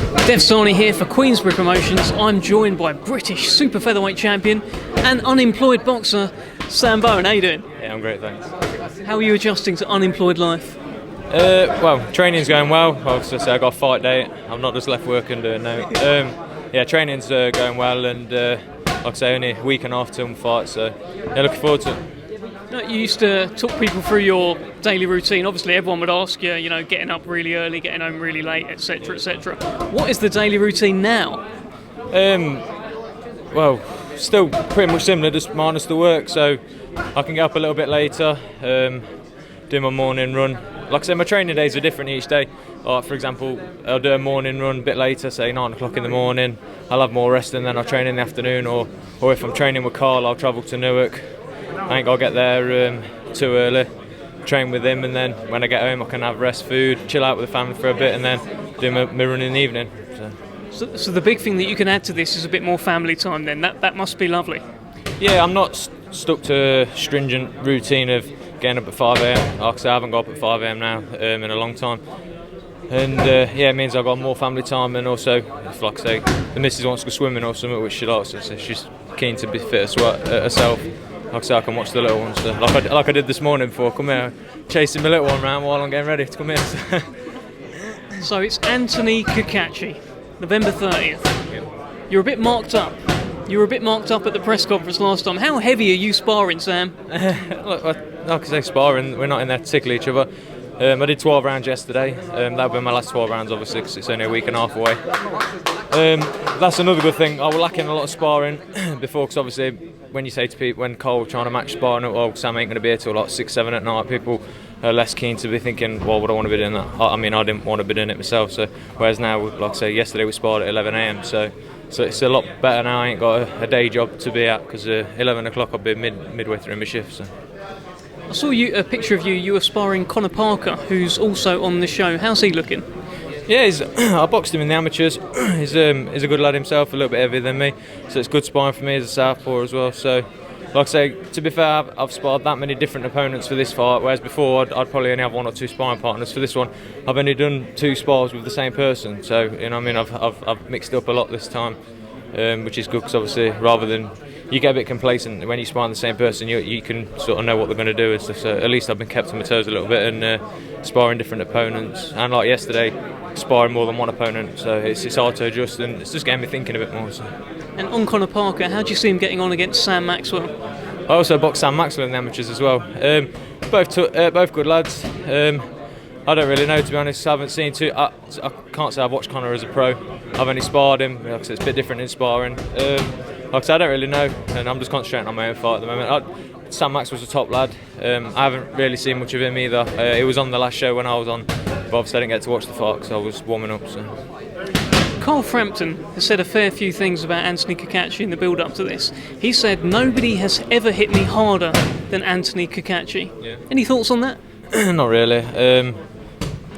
Dev Sahni here for Queensberry Promotions. I'm joined by British Super Featherweight champion and unemployed boxer Sam Bowen. How you doing? Yeah, I'm great, thanks. How are you adjusting to unemployed life? Well, training's going well. Obviously, I got a fight date. I'm not just left work and doing no. Yeah, training's going well, and like I say, only a week and a half till my fight, so yeah, looking forward to it. You used to talk people through your daily routine. Obviously, everyone would ask you, getting up really early, getting home really late, etc., etc. What is the daily routine now? Well, still pretty much similar, just minus the work. So I can get up a little bit later, do my morning run. Like I said, my training days are different each day. For example, I'll do a morning run a bit later, say 9 o'clock in the morning. I'll have more rest and then I'll train in the afternoon. Or if I'm training with Carl, I'll travel to Newark. I ain't got to get there too early, train with him, and then when I get home I can have rest, food, chill out with the family for a bit, and then do my run in the evening. So the big thing that you can add to this is a bit more family time then. That must be lovely. Yeah, I'm not stuck to a stringent routine of getting up at 5 a.m. Like I say, I haven't got up at 5 a.m. now in a long time. And yeah, it means I've got more family time, and also, if, like I say, the missus wants to go swimming or something, which she likes, so she's keen to be fit as well, herself. Like I say, I can watch the little ones, so like I did this morning before I come here, chasing my little one around while I'm getting ready to come here. So it's Anthony Cacace, November 30th. You're a bit marked up. You were a bit marked up at the press conference last time. How heavy are you sparring, Sam? Look, like I say, sparring, we're not in there to tickle each other. I did 12 rounds yesterday. That'll be my last 12 rounds, obviously, because it's only a week and a half away. That's another good thing. I was lacking a lot of sparring before, because obviously when you say to people, when Cole trying to match sparring, oh, Sam ain't going to be here till like 6, 7 at night, people are less keen to be thinking, well, would I want to be doing that? I mean, I didn't want to be doing it myself. So whereas now, like I say, yesterday we sparred at 11 a.m. So it's a lot better now. I ain't got a day job to be at, because 11 o'clock I'll be midway through my shift. So. I saw a picture of you. You were sparring Conor Parker, who's also on the show. How's he looking? Yeah, I boxed him in the amateurs. He's a good lad himself, a little bit heavier than me, so it's good sparring for me as a southpaw as well. So, like I say, to be fair, I've sparred that many different opponents for this fight, whereas before I'd probably only have 1 or 2 sparring partners. For this one, I've only done 2 spars with the same person. So, I've mixed up a lot this time, which is good, because obviously, rather than you get a bit complacent when you spar the same person, you can sort of know what they're going to do and stuff. So at least I've been kept on my toes a little bit, and sparring different opponents. And like yesterday, sparring more than one opponent, so it's hard to adjust, and it's just getting me thinking a bit more. So. And on Conor Parker, how do you see him getting on against Sam Maxwell? I also boxed Sam Maxwell in the amateurs as well. Both good lads. I don't really know, to be honest. I haven't seen too. I can't say I've watched Conor as a pro. I've only sparred him. Like I said, it's a bit different in sparring. Like I said, I don't really know, and I'm just concentrating on my own fight at the moment. Sam Maxwell's a top lad. I haven't really seen much of him either. He was on the last show when I was on, but obviously I didn't get to watch the fight because I was warming up. So. Carl Frampton has said a fair few things about Anthony Cacace in the build-up to this. He said, nobody has ever hit me harder than Anthony Cacace. Yeah. Any thoughts on that? Not really.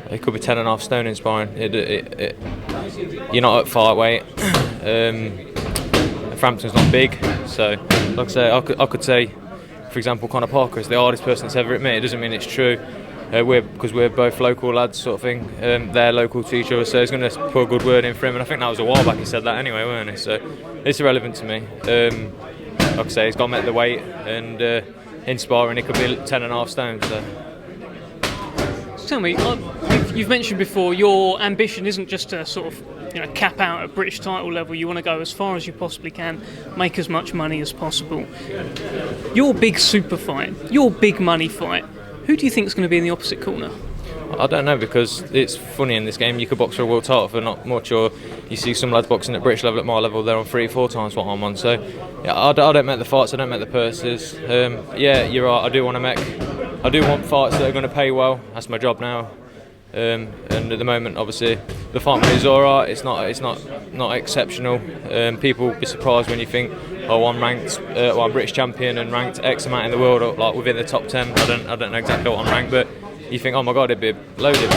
It could be 10.5 stone in sparring. You're not at fight weight. Frampton's not big, so like I say, I could say, for example, Conor Parker is the hardest person that's ever hit me. It doesn't mean it's true. Because we're both local lads, sort of thing. They're local to each other, so he's going to put a good word in for him. And I think that was a while back he said that anyway, weren't he? So it's irrelevant to me. Like I say, he's got to make the weight, and in sparring he could be 10.5 stone. So tell me, you've mentioned before your ambition isn't just to sort of cap out at British title level. You want to go as far as you possibly can, make as much money as possible. Your big super fight, your big money fight, who do you think is going to be in the opposite corner? I don't know, because it's funny in this game. You could box for a world title for not much, or you see some lads boxing at British level, at my level, they're on 3-4 times what I'm on. So yeah, I don't make the fights, I don't make the purses. Yeah, you're right, I do want fights that are going to pay well. That's my job now. And at the moment, obviously, the fight money is alright. It's not exceptional. People will be surprised when you think, oh, I'm ranked, I'm British champion and ranked X amount in the world, or like within the top 10. I don't know exactly what I'm ranked, but you think, oh my God, it'd be loaded.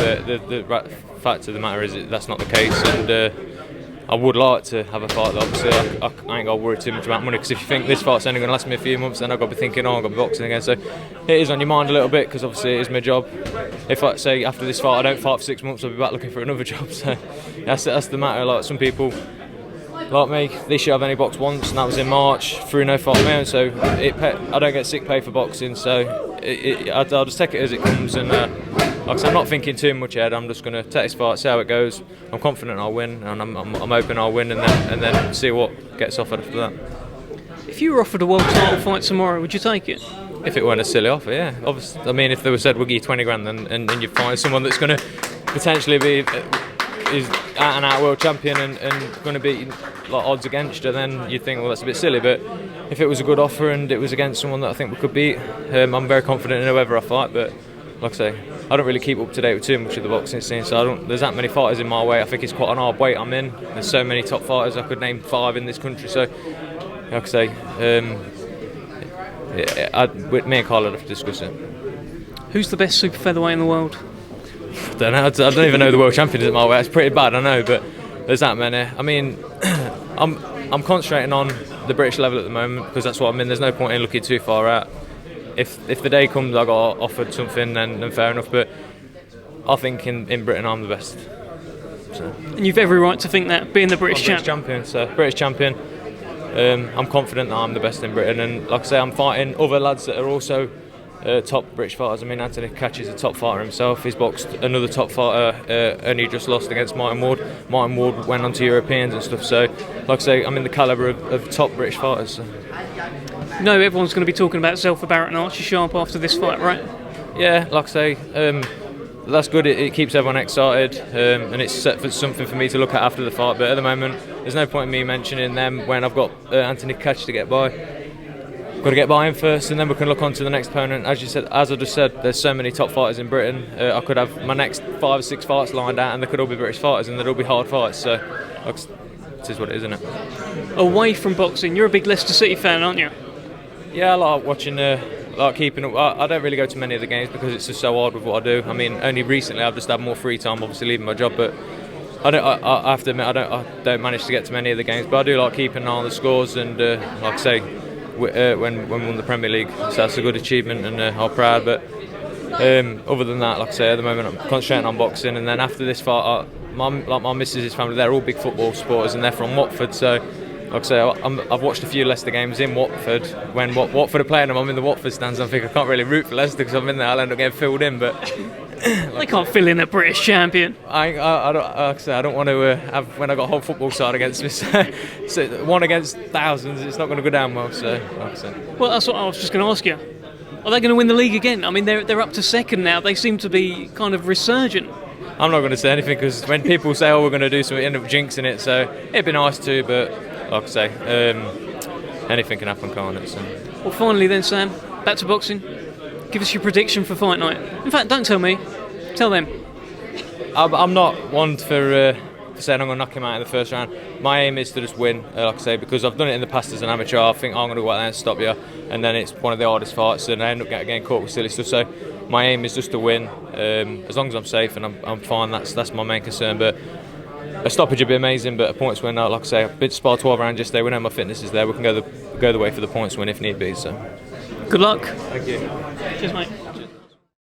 But the fact of the matter is that's not the case. And I would like to have a fight. Obviously, I ain't got to worry too much about money, because if you think this fight's only going to last me a few months, then I've got to be thinking, oh, I'm going to be boxing again. So it is on your mind a little bit, because obviously it is my job. If I say after this fight I don't fight for 6 months, I'll be back looking for another job. So that's the matter. Like some people, like me, this year I've only boxed once, and that was in March through no fault of my own. So I don't get sick pay for boxing, so I'll just take it as it comes. And like I said, I'm not thinking too much ahead. I'm just going to take this fight, see how it goes. I'm confident I'll win, and I'm hoping I'll win, and then see what gets offered after that. If you were offered a world title fight tomorrow, would you take it? If it weren't a silly offer, yeah. Obviously, I mean, if they were said we'll give you 20 grand, and you find someone that's going to potentially be is out and out world champion and going to be like odds against her, then you'd think, well, that's a bit silly. But if it was a good offer and it was against someone that I think we could beat, I'm very confident in whoever I fight. But like I say, I don't really keep up to date with too much of the boxing scene, so there's that many fighters in my way. I think it's quite an hard weight I'm in. There's so many top fighters. I could name 5 in this country. So like I say, me and Carl would have to discuss it. Who's the best super featherweight in the world? I don't know. I don't even know who the world champion is at my weight. It's pretty bad, I know, but there's that many. I mean, I'm concentrating on the British level at the moment, because that's what I'm in. There's no point in looking too far out. If the day comes I got offered something, then fair enough. But I think in Britain I'm the best. So. And you've every right to think that, being the British champion. So British champion. I'm confident that I'm the best in Britain, and like I say, I'm fighting other lads that are also top British fighters. I mean, Anthony Cacace is a top fighter himself. He's boxed another top fighter, and he just lost against Martin Ward. Martin Ward went on to Europeans and stuff. So, like I say, I'm in the calibre of top British fighters. So. No, everyone's going to be talking about Zelfa Barrett and Archie Sharp after this fight, right? Yeah, like I say, that's good. It keeps everyone excited, and it's set for something for me to look at after the fight. But at the moment, there's no point in me mentioning them when I've got Anthony Cacace to get by. Got to get by him first, and then we can look on to the next opponent. As I just said, there's so many top fighters in Britain. I could have my next 5 or 6 fights lined out, and they could all be British fighters, and they'd all be hard fights. So, it is what it is, isn't it? Away from boxing, you're a big Leicester City fan, aren't you? Yeah, I like watching. Like keeping up. I don't really go to many of the games because it's just so hard with what I do. I mean, only recently I've just had more free time, obviously leaving my job, but I have to admit I don't manage to get to many of the games, but I do like keeping an eye on the scores, and like I say, when we won the Premier League, so that's a good achievement, and I'm proud. But other than that, like I say, at the moment I'm concentrating on boxing, and then after this fight, my missus' family, they're all big football supporters, and they're from Watford, so like I say, I've watched a few Leicester games in Watford. When Watford are playing them, I'm in the Watford stands. I think I can't really root for Leicester because I'm in there. I'll end up getting filled in, but they can't fill in a British champion. I don't want to have when I got a whole football side against me. So one against thousands, it's not going to go down well. So, like I say. Well, that's what I was just going to ask you. Are they going to win the league again? I mean, they're up to second now. They seem to be kind of resurgent. I'm not going to say anything because when people say, "Oh, we're going to do something," end up jinxing it. So it'd be nice to, but. Like I say, anything can happen, can't it? So. Well, finally then, Sam, back to boxing. Give us your prediction for fight night. In fact, don't tell me. Tell them. I'm not one for saying I'm going to knock him out in the first round. My aim is to just win, like I say, because I've done it in the past as an amateur. I think I'm going to go out there and stop you, and then it's one of the hardest fights, and I end up getting caught with silly stuff. So my aim is just to win, as long as I'm safe and I'm fine. That's my main concern. But a stoppage would be amazing, but a points win, like I say, I've been sparred 12 rounds yesterday. We know my fitness is there. We can go the way for the points win if need be. So, good luck. Thank you. Cheers, mate.